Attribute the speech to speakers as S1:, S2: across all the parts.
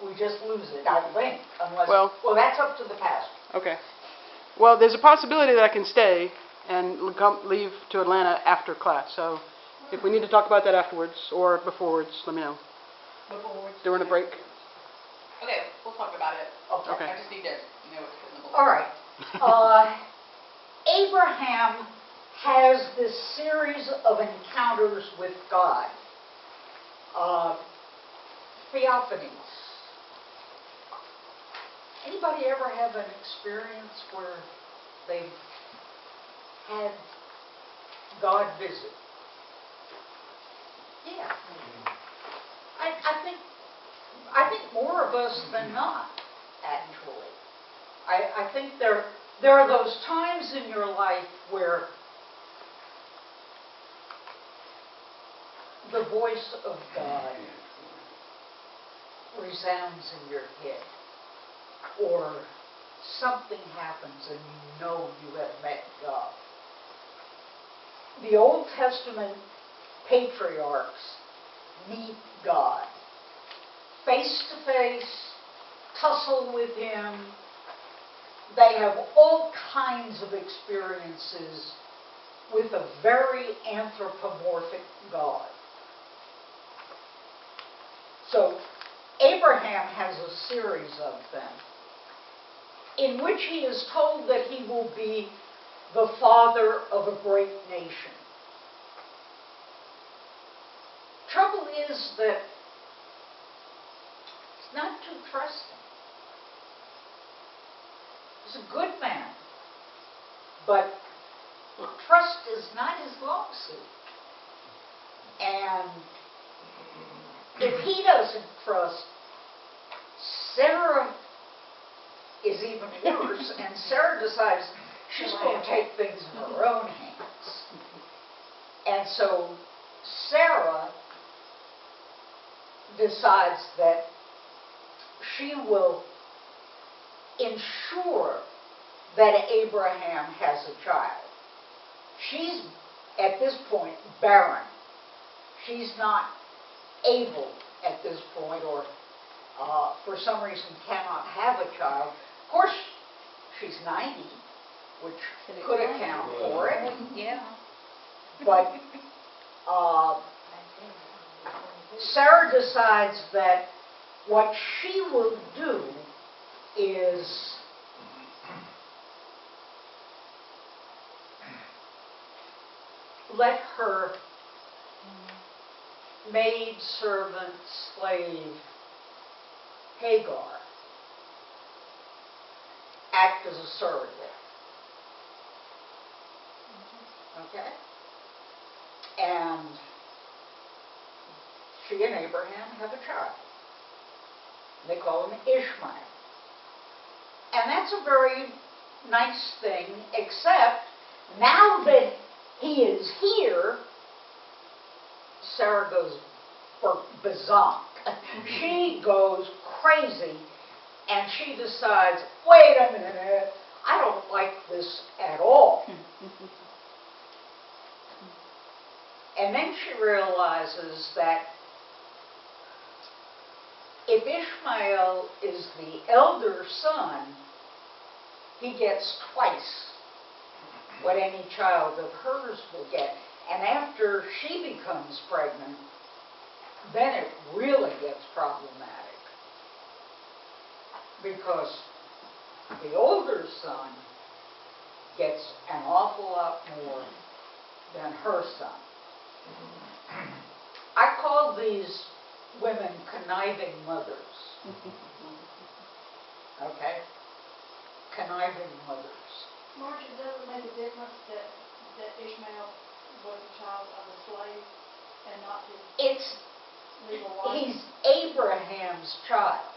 S1: we just lose it, I think, unless,
S2: Well-
S1: well, that's up to the pastor.
S2: Okay. Well, there's a possibility that I can stay and leave to Atlanta after class. So if we need to talk about that afterwards or beforewards, let me know. During a break.
S3: Okay, we'll talk about it.
S2: Okay.
S3: I just need to know what's in the book.
S1: All right. Abraham has this series of encounters with God. Theophanies. Anybody ever have an experience where they've had God visit? Yeah. I think more of us than not, actually. I think there are those times in your life where the voice of God resounds in your head, or something happens and you know you have met God. The Old Testament patriarchs meet God face to face, tussle with Him. They have all kinds of experiences with a very anthropomorphic God. So Abraham has a series of them in which he is told that he will be the father of a great nation. Trouble is that he's not too trusting. He's a good man, but trust is not his long suit. And if he doesn't trust, Sarah is even worse, and Sarah decides she's going to take things in her own hands. And so Sarah decides that she will ensure that Abraham has a child. She's, at this point, barren. She's not able, at this point, or for some reason cannot have a child. Of course, she's 90, which could account for it.
S3: Yeah.
S1: But Sarah decides that what she will do is let her maid, servant, slave, Hagar, act as a surrogate. Okay? And she and Abraham have a child. They call him Ishmael. And that's a very nice thing, except now that he is here, Sarah goes berserk. She goes crazy, and she decides, wait a minute, I don't like this at all. And then she realizes that if Ishmael is the elder son, he gets twice what any child of hers will get. And after she becomes pregnant, then it really gets problematic. Because the older son gets an awful lot more than her son. I call these women conniving mothers. Okay? Conniving mothers.
S4: Marge, it doesn't make a difference that Ishmael was a child of a slave and not his legal wife?
S1: He's Abraham's child.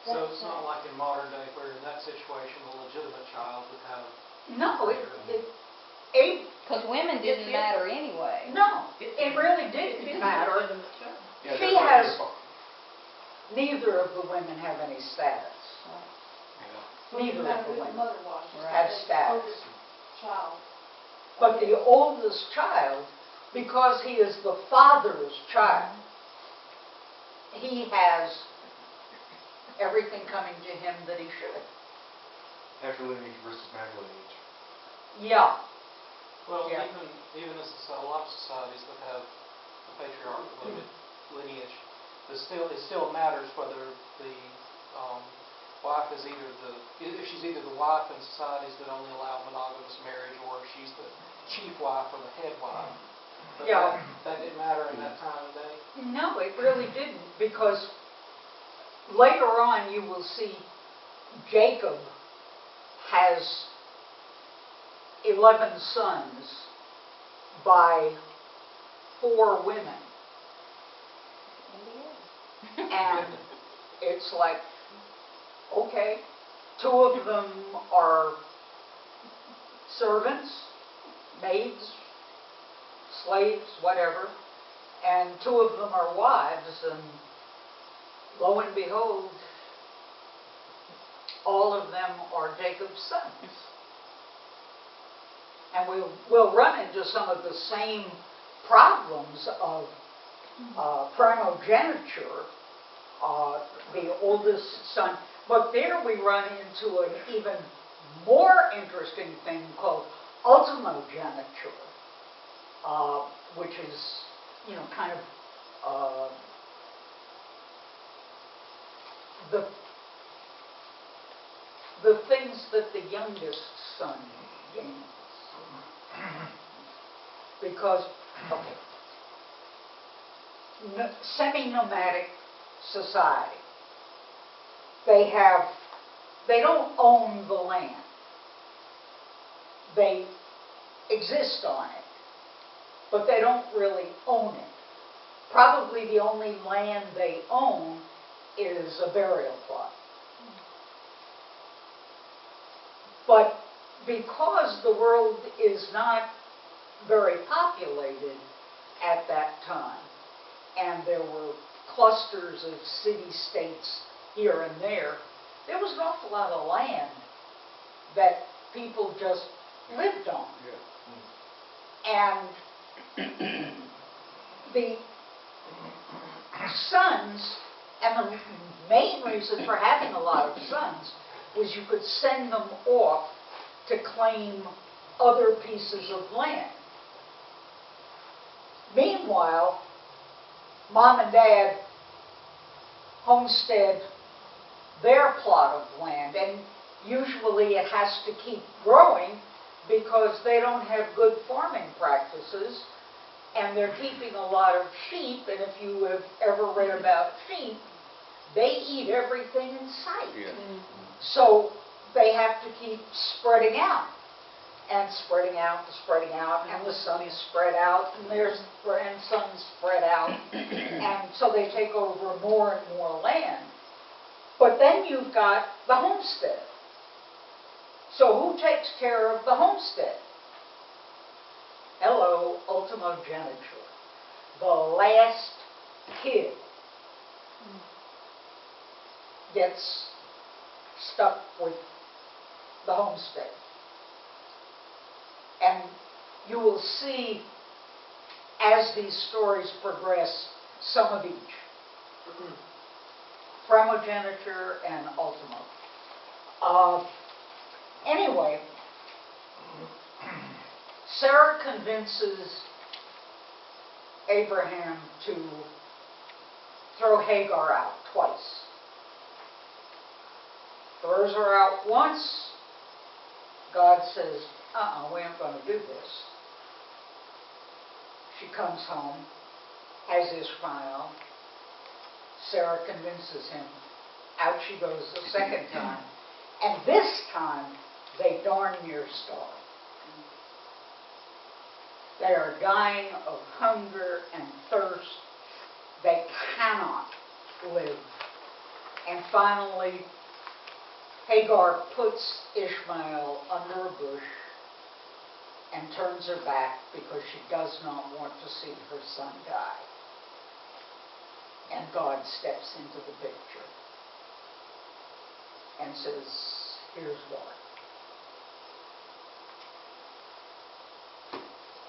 S5: So it's not like in modern day where in that situation a legitimate child would have...
S1: No,
S6: Because women didn't matter anyway.
S1: No, it really didn't matter.
S5: Yeah,
S1: She has, neither of the women have any status. Neither of the women
S4: mother was.
S1: have
S4: The
S1: status.
S4: oldest child.
S1: But the oldest child, because he is the father's child, he has everything coming to him that he should.
S7: After lineage versus matrilineage.
S1: Yeah.
S5: Well,
S1: Yeah.
S5: even in a lot of societies that have a patriarchal lineage, it still matters whether the wife is if she's either the wife in societies that only allow monogamous marriage, or if she's the chief wife or the head wife. But
S1: Yeah.
S5: that didn't matter in that time and day.
S1: No, it really didn't, because later on you will see Jacob has 11 sons by 4 women. And it's like, okay, 2 of them are servants, maids, slaves, whatever, and 2 of them are wives, and lo and behold, all of them are Jacob's sons. And we'll run into some of the same problems of primogeniture, the oldest son. But there we run into an even more interesting thing called ultimogeniture, which is, kind of the things that the youngest son gains. Because, okay, semi-nomadic society, they don't own the land. They exist on it, but they don't really own it. Probably the only land they own is a burial plot. But because the world is not very populated at that time, and there were clusters of city-states here and there was an awful lot of land that people just lived on. And the sons, and the main reason for having a lot of sons was you could send them off to claim other pieces of land. Meanwhile, Mom and Dad homestead their plot of land, and usually it has to keep growing because they don't have good farming practices, and they're keeping a lot of sheep, and if you have ever read about sheep, they eat everything in sight.
S7: Yeah.
S1: So they have to keep spreading out, and spreading out, and spreading out, and the sons spread out, and their grandsons spread out, and so they take over more and more land. But then you've got the homestead. So who takes care of the homestead? Hello, ultimogeniture. The last kid gets stuck with the homestead. And you will see, as these stories progress, some of each. Primogeniture and ultimo. Anyway, Sarah convinces Abraham to throw Hagar out twice. Throws her out once. God says, we aren't going to do this. She comes home, has Ishmael. Sarah convinces him. Out she goes the second time. And this time, they darn near starve. They are dying of hunger and thirst. They cannot live. And finally, Hagar puts Ishmael under a bush and turns her back because she does not want to see her son die. And God steps into the picture and says, here's what.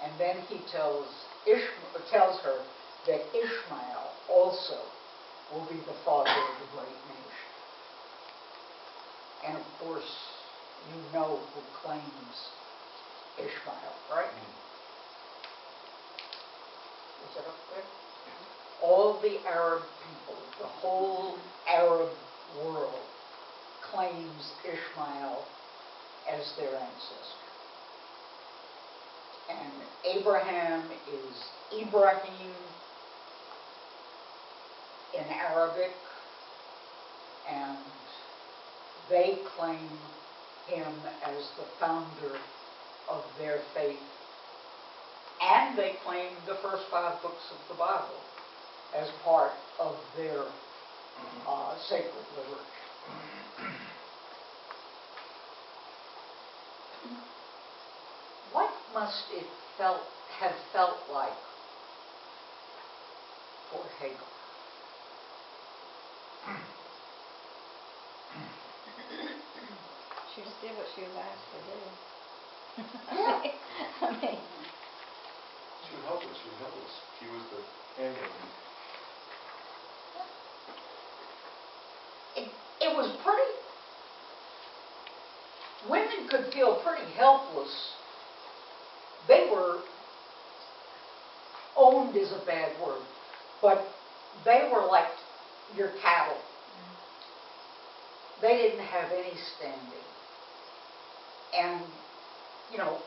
S1: And then he tells her that Ishmael also will be the father of the great nation. And of course, you know who claims Ishmael, right? Is it up there? All the Arab people, the whole Arab world claims Ishmael as their ancestor. And Abraham is Ibrahim in Arabic, and they claim him as the founder of their faith. And they claim the first 5 books of the Bible as part of their sacred liturgy. What must it have felt like for Hagar?
S6: She just did what she was asked to do.
S1: Yeah.
S6: I mean,
S7: She was helpless. She was helpless. She was the handmaiden.
S1: It was pretty, women could feel pretty helpless. They were, owned is a bad word, but they were like your cattle. They didn't have any standing. And, you know,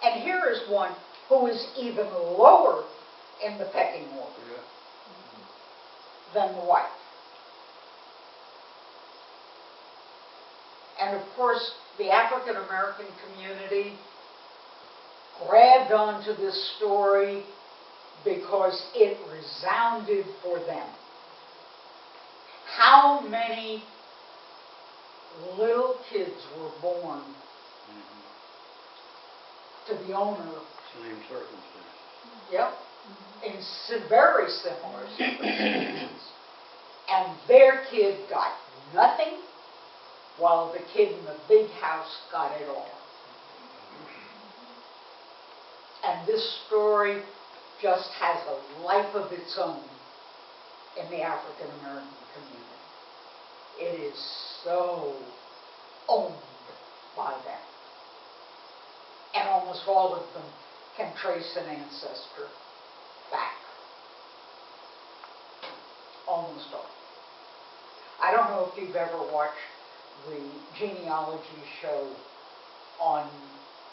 S1: and here is one who is even lower in the pecking order than the wife. And of course, the African American community grabbed onto this story because it resounded for them. How many little kids were born to the owner?
S8: Same circumstances.
S1: Yep. In very similar circumstances. And their kid got nothing, while the kid in the big house got it all. And this story just has a life of its own in the African American community. It is so owned by them. And almost all of them can trace an ancestor back. Almost all. I don't know if you've ever watched the genealogy show on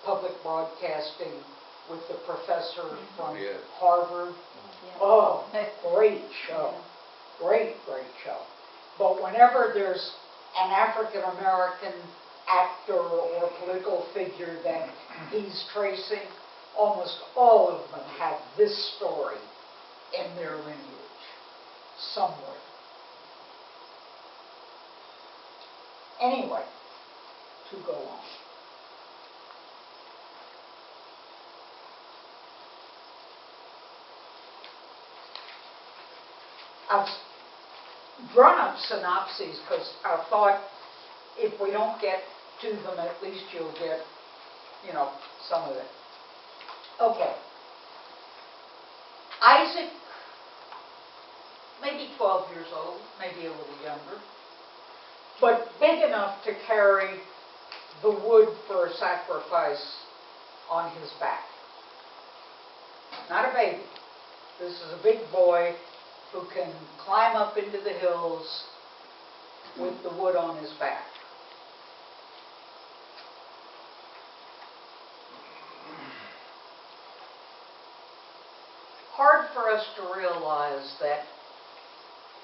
S1: public broadcasting with the professor from Harvard.
S6: yeah.
S1: Oh, great show. Great show. But whenever there's an African American actor or political figure that he's tracing, almost all of them have this story in their lineage somewhere. Anyway, to go on. I've drawn up synopses because I thought if we don't get to them, at least you'll get, you know, some of it. Okay. Isaac, maybe 12 years old, maybe a little younger, but big enough to carry the wood for a sacrifice on his back. Not a baby. This is a big boy who can climb up into the hills with the wood on his back. Hard for us to realize that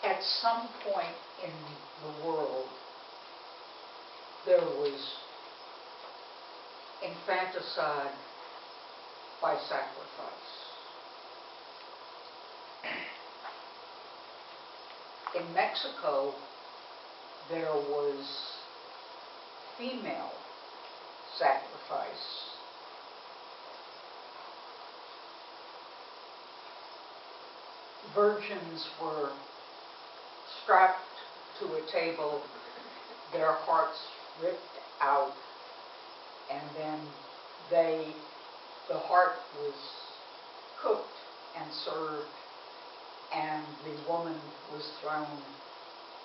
S1: at some point in the world there was infanticide by sacrifice. In Mexico, there was female sacrifice. Virgins were strapped to a table, their hearts ripped out, and then the heart was cooked and served and the woman was thrown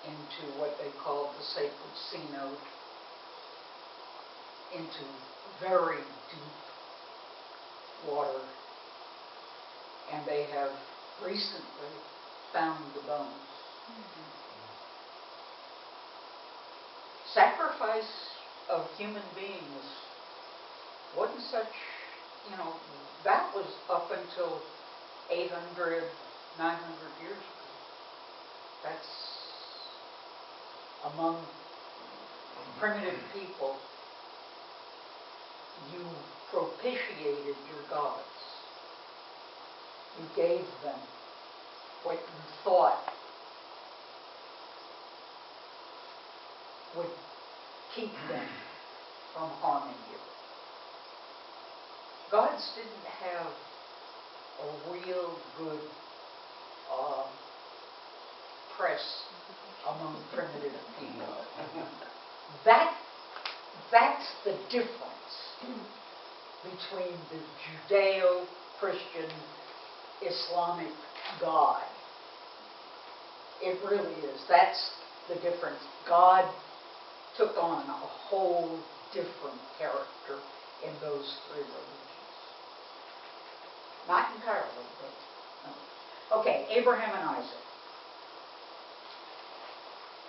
S1: into what they called the sacred sea note, into very deep water, and they have recently found the bones. Sacrifice of human beings wasn't such, that was up until 800, 900 years ago. That's among primitive people. You propitiated your gods. You gave them what you thought would keep them from harming you. Gods didn't have a real good press among primitive people. That's the difference between the Judeo-Christian Islamic God. It really is. That's the difference. God took on a whole different character in those three religions. Not entirely, but no. Okay, Abraham and Isaac.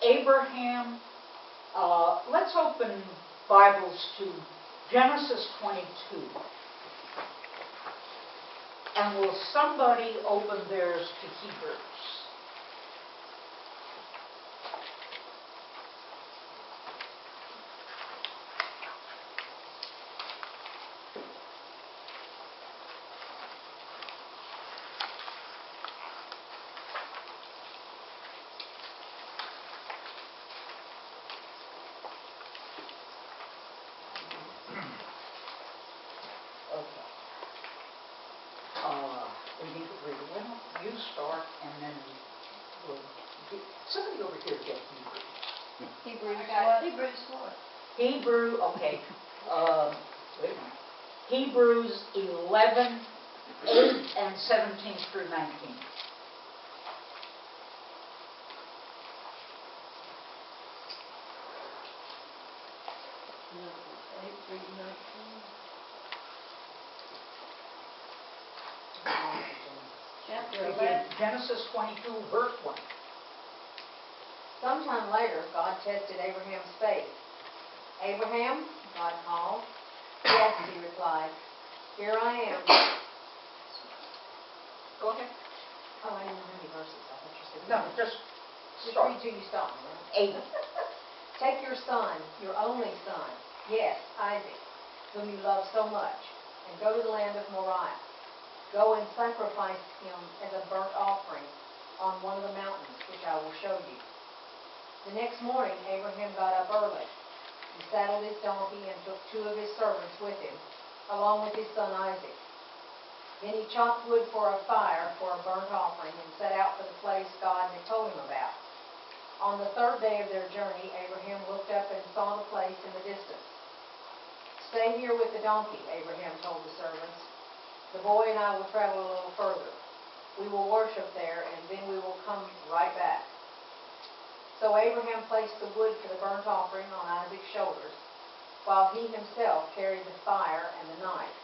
S1: Abraham, let's open Bibles to Genesis 22. And will somebody open theirs to Hebrews? We need to read it. Why don't you start, and then we'll get, somebody over here get Hebrews.
S6: Hebrews
S3: I got
S6: what?
S3: it.
S6: Hebrews what?
S1: Hebrew, okay. Wait a minute. Hebrews 11, 8 and 17 through 19.
S6: No, 8 through 19. Chapter 11.
S1: Genesis 22, verse 1.
S9: Sometime later, God tested Abraham's faith. Abraham, God called. Yes, he replied. Here I am.
S1: Go ahead.
S9: Oh, I didn't know how many verses. I thought you said.
S1: No, just
S9: Just
S1: start.
S9: read till you stop me, right?
S1: 8.
S9: Take your son, your only son, yes, Isaac, whom you love so much, and go to the land of Moriah. Go and sacrifice him as a burnt offering on one of the mountains, which I will show you. The next morning, Abraham got up early. He saddled his donkey and took 2 of his servants with him, along with his son Isaac. Then he chopped wood for a fire for a burnt offering and set out for the place God had told him about. On the 3rd day of their journey, Abraham looked up and saw the place in the distance. Stay here with the donkey, Abraham told the servants. The boy and I will travel a little further. We will worship there, and then we will come right back. So Abraham placed the wood for the burnt offering on Isaac's shoulders, while he himself carried the fire and the knife.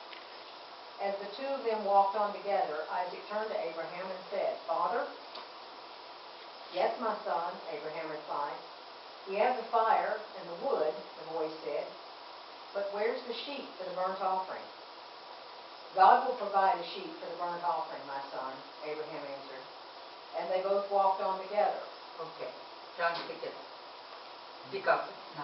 S9: As the 2 of them walked on together, Isaac turned to Abraham and said, Father? Yes, my son, Abraham replied. We have the fire and the wood, the boy said, but where's the sheep for the burnt offering? God will provide a sheep for the burnt offering, my son, Abraham answered. And they both walked on together.
S1: Okay. John, pick up 9.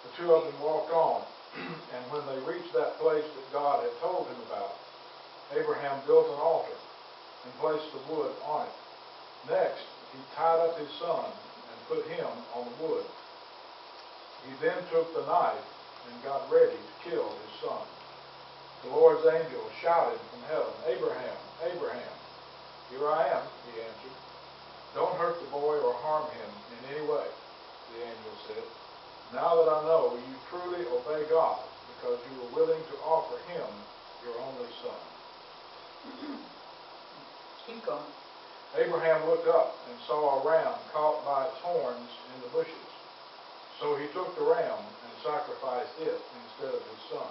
S10: The 2 of them walked on, and when they reached that place that God had told him about, Abraham built an altar and placed the wood on it. Next, he tied up his son and put him on the wood. He then took the knife and got ready to kill his son. The Lord's angel shouted from heaven, Abraham, Abraham. Here I am, he answered. Don't hurt the boy or harm him in any way, the angel said. Now that I know you truly obey God, because you were willing to offer him your only son.
S1: Keep going.
S10: Abraham looked up and saw a ram caught by its horns in the bushes. So he took the ram and sacrificed it instead of his son.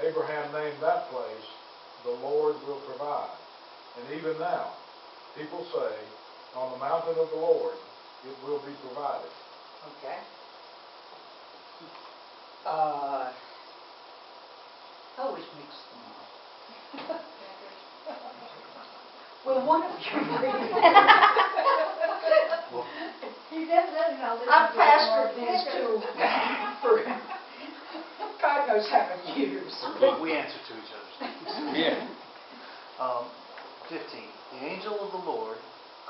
S10: Abraham named that place, "The Lord will provide." And even now, people say, "On the mountain of the Lord, it will be provided."
S1: Okay. I always mix them up. Will one of you read?
S4: You definitely know this.
S1: I've pastored these two for God knows how many years.
S11: We answer to each other's names.
S8: Yeah.
S11: 15. The angel of the Lord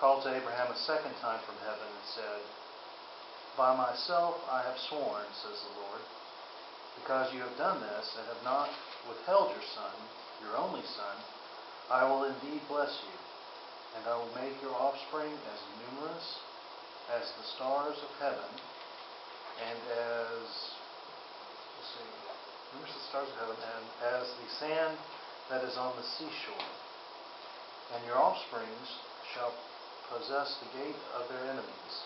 S11: called to Abraham a second time from heaven and said, "By myself I have sworn, says the Lord, because you have done this and have not withheld your son, your only son, I will indeed bless you, and I will make your offspring as numerous as the stars of heaven, and numerous as the stars of heaven, and as the sand that is on the seashore. And your offsprings shall possess the gate of their enemies,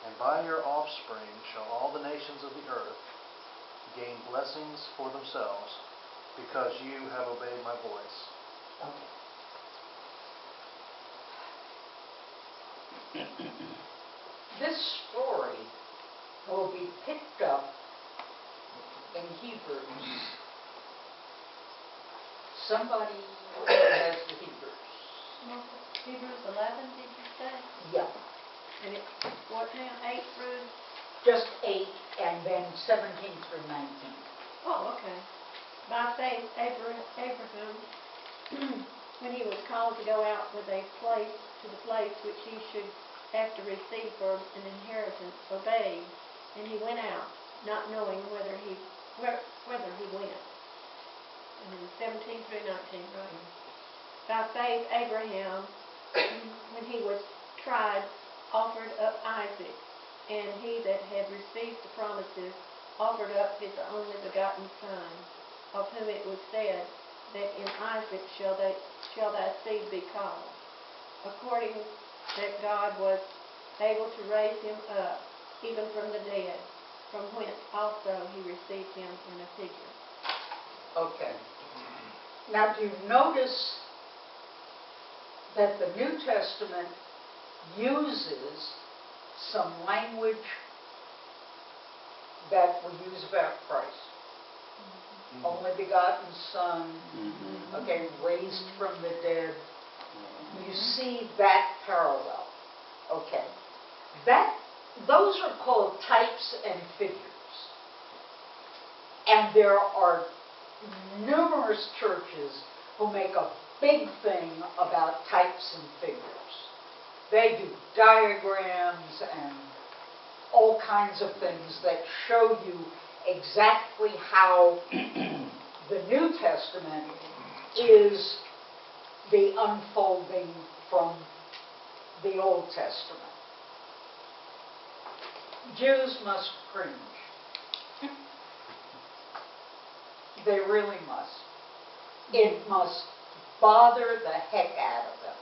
S11: and by your offspring shall all the nations of the earth gain blessings for themselves, because you have obeyed my voice."
S1: Okay. This story will be picked up in Hebrews. Somebody has the Hebrews.
S6: Hebrews 11, did you say?
S1: Yeah,
S6: And it's what now, 8 through?
S1: just 8 and then 17 through 19.
S6: Oh, okay. By faith, Abraham, when he was called to go out to the place which he should have to receive for an inheritance, obeyed, and he went out, not knowing whether he went. And then 17 through 19, right? By faith, Abraham, when he was tried, offered up Isaac, and he that had received the promises offered up his only begotten son, of whom it was said, that in Isaac shall thy seed be called, according that God was able to raise him up, even from the dead, from whence also he received him in a figure.
S1: Okay. Now, do you notice that the New Testament uses some language that we use about Christ? Only begotten Son, okay, raised from the dead. You see that parallel. Okay. Those are called types and figures. And there are numerous churches who make a big thing about types and figures. They do diagrams and all kinds of things that show you exactly how the New Testament is the unfolding from the Old Testament. Jews must cringe. They really must. It must bother the heck out of them.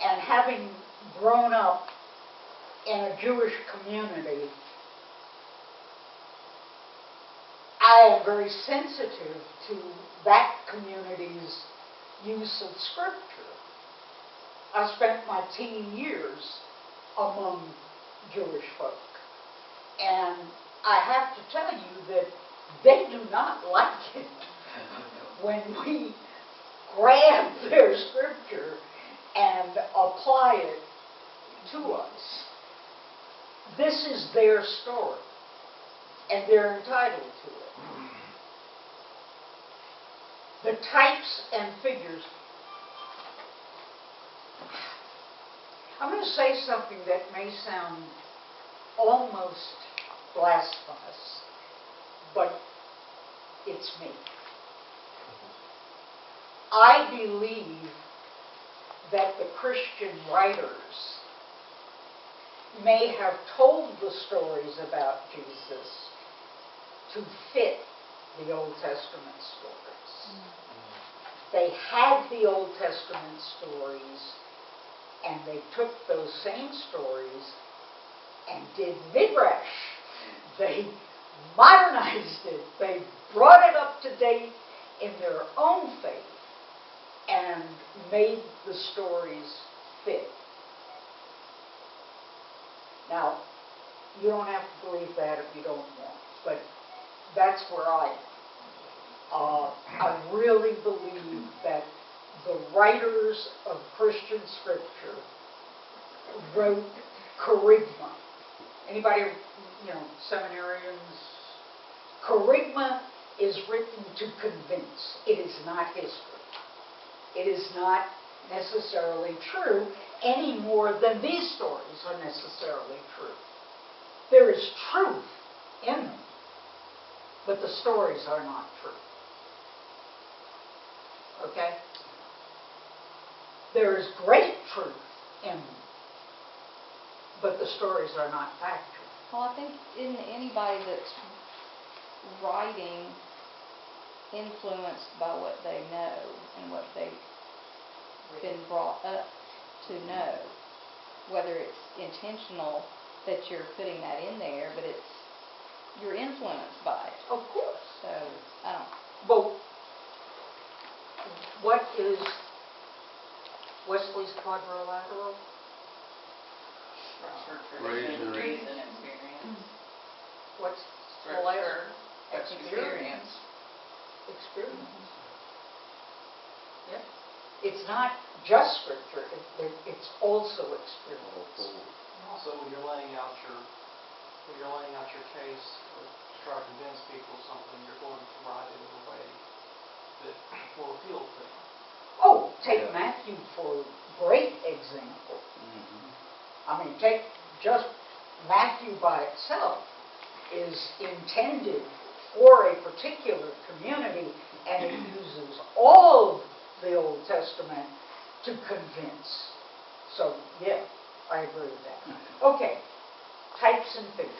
S1: And having grown up in a Jewish community, I am very sensitive to that community's use of Scripture. I spent my teen years among Jewish folk. And I have to tell you that they do not like it when we grab their Scripture and apply it to us. This is their story, and they're entitled to it. The types and figures. I'm going to say something that may sound almost blasphemous, but it's me. I believe that the Christian writers may have told the stories about Jesus to fit the Old Testament stories. they had the Old Testament stories, and they took those same stories and did midrash. They modernized it. They brought it up to date in their own faith and made the stories fit. Now, you don't have to believe that if you don't want, but that's where I am. I really believe that the writers of Christian scripture wrote kerygma. Anybody, seminarians? Kerygma is written to convince. It is not history. It is not necessarily true any more than these stories are necessarily true. There is truth in them, but the stories are not true. Okay? There is great truth in them, but the stories are not factual.
S3: Well, I think isn't anybody that's writing influenced by what they know and what they've been brought up to know, whether it's intentional that you're putting that in there, but you're influenced by it.
S1: Of course.
S3: So I don't.
S1: Well, what is Wesley's quadrilateral?
S3: Structure,
S8: Reason.
S3: reason, experience.
S1: What's
S3: Structure,
S1: experience? Experience. Yeah. It's not just scripture. It's also experience.
S5: Also, when you're laying out your case to try to convince people of something, you're going to write it in a way that will appeal to them.
S1: Oh, take Matthew for a great example. I mean, take just Matthew by itself is intended for a particular community, and it uses all of the Old Testament to convince. So, yeah, I agree with that. Okay, types and figures.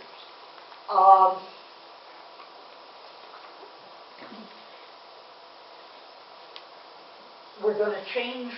S1: We're going to change